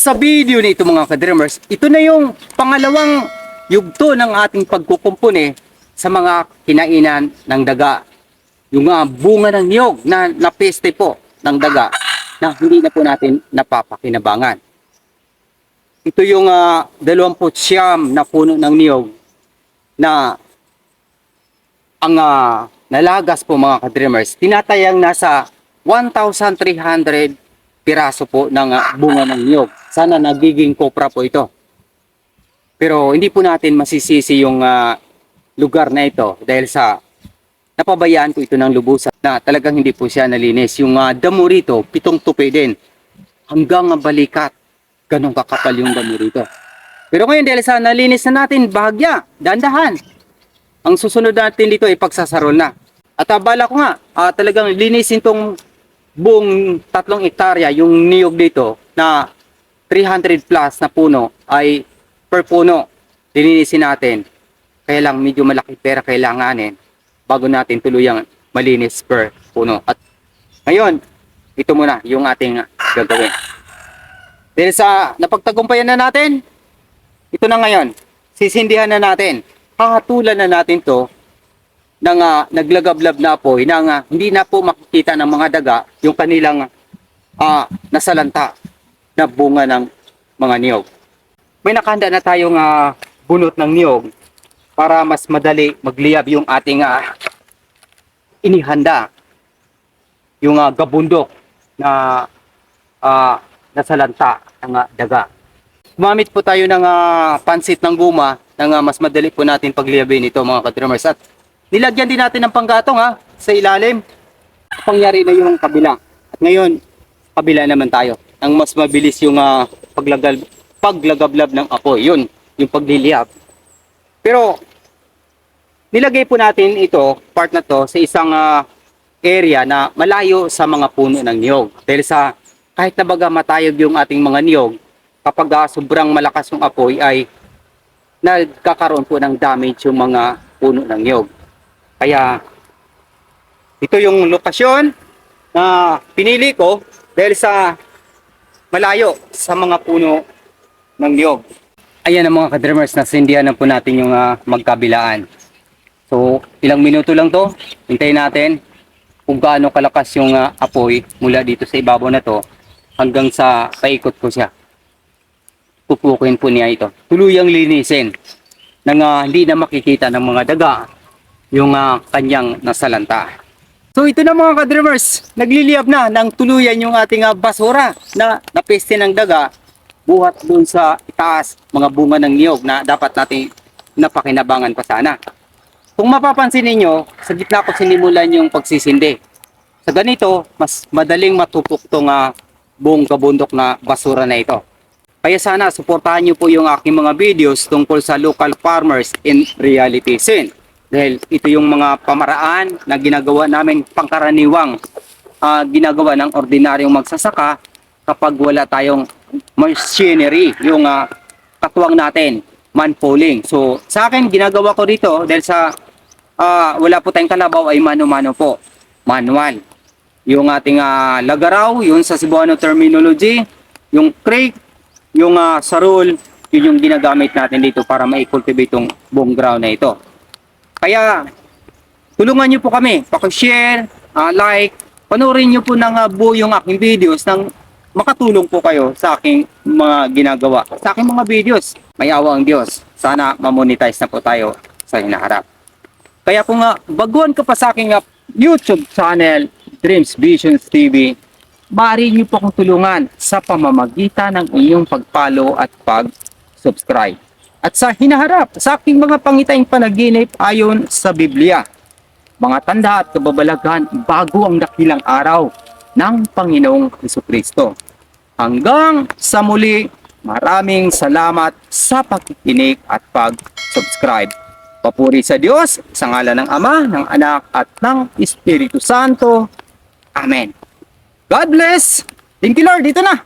sa video nito mga ka-dreamers, ito na yung pangalawang yugto ng ating pagkukumpuni sa mga kinainan ng daga. Yung bunga ng niyog na napeste po ng daga na hindi na po natin napapakinabangan. Ito yung 29 na puno ng niyog na ang nalagas po mga ka-dreamers. Tinatayang nasa 1,300 piraso po ng bunga ng niyog. Sana nagiging kopra po ito. Pero hindi po natin masisisi yung lugar na ito dahil sa napabayaan po ito ng lubusan na talagang hindi po siya nalinis. Yung damo rito, 7 tupi din. Hanggang balikat. Ganong kakapal yung damo rito. Pero ngayon dahil sa nalinis na natin, bahagya, dandahan. Ang susunod natin dito ay pagsasarol na. At bala ko nga, talagang linisin tong buong 3 hektarya yung niyog dito na 300 plus na puno ay per puno linisin natin. Kaya lang medyo malaki pera kailanganin bago natin tuluyang malinis per puno. At ngayon, ito muna yung ating gagawin. Dahil sa napagtagumpayan na natin, ito na ngayon, sisindihan na natin. Hahatulan na natin to ng naglagablab na apoy nang hindi na po makikita ng mga daga yung kanilang nasalanta na bunga ng mga niyog. May nakahanda na tayong bunot ng niyog para mas madali magliyab yung ating inihanda, yung gabundok na nasalanta ng daga. Gumamit po tayo ng pansit ng guma nang mas madali po natin pagliyabin ito mga ka-dreamers. At nilagyan din natin ng panggatong sa ilalim. Pangyari na yung kabila. At ngayon, kabila naman tayo. Ang mas mabilis yung paglagablab ng apoy. Yun, yung pagliliyab. Pero, nilagay po natin ito, part na to, sa isang area na malayo sa mga puno ng niyog. Dahil sa kahit na baga matayog yung ating mga niyog, kapag sobrang malakas yung apoy ay nagkakaroon po ng damage yung mga puno ng niyog. Kaya ito yung lokasyon na pinili ko dahil sa malayo sa mga puno ng niyog. Ayan ang mga ka-dreamers, nasindihan na po natin yung magkabilaan. So ilang minuto lang to, hintayin natin kung gaano kalakas yung apoy mula dito sa ibabaw na to hanggang sa paikot ko siya. Pupukin po niya ito. Tuluyang linisin nang hindi na makikita ng mga daga yung kanyang nasalanta. So ito na mga ka-dreamers, nagliliyab na ng tuluyan yung ating basura na napeste ng daga buhat doon sa itaas mga bunga ng niyog na dapat natin napakinabangan pa sana. Kung mapapansin niyo, sa gitna ko sinimulan yung pagsisindi. Sa ganito, mas madaling matupok tong buong kabundok na basura na ito. Kaya sana suportahan niyo po yung aking mga videos tungkol sa local farmers in reality scene. Dahil ito yung mga pamaraan na ginagawa namin pangkaraniwang ginagawa ng ordinaryong magsasaka kapag wala tayong machinery, yung katuwang natin, manpulling. So sa akin ginagawa ko dito dahil sa wala po tayong kalabaw ay mano-mano po, manual. Yung ating lagaraw, yun sa Cebuano terminology, yung crate, yung sarul, yun yung ginagamit natin dito para ma-cultivate yung buong ground na ito. Kaya tulungan nyo po kami, paki-share, like, panoorin nyo po ng buo yung aking videos nang makatulong po kayo sa aking mga ginagawa, sa aking mga videos. May awa ang Diyos, sana ma-monetize na po tayo sa hinaharap. Kaya kung baguhan ka pa sa aking YouTube channel, Dreams Visions TV, maaari niyo po akong tulungan sa pamamagitan ng iyong pag-follow at pag-subscribe. At sa hinaharap, sa aking mga pangitaing panaginip ayon sa Biblia, mga tanda at kababalaghan bago ang dakilang araw ng Panginoong Jesucristo. Hanggang sa muli, maraming salamat sa pakikinig at pag-subscribe. Papuri sa Diyos, sa ngalan ng Ama, ng Anak at ng Espiritu Santo. Amen. God bless. Thank you Lord. Dito na.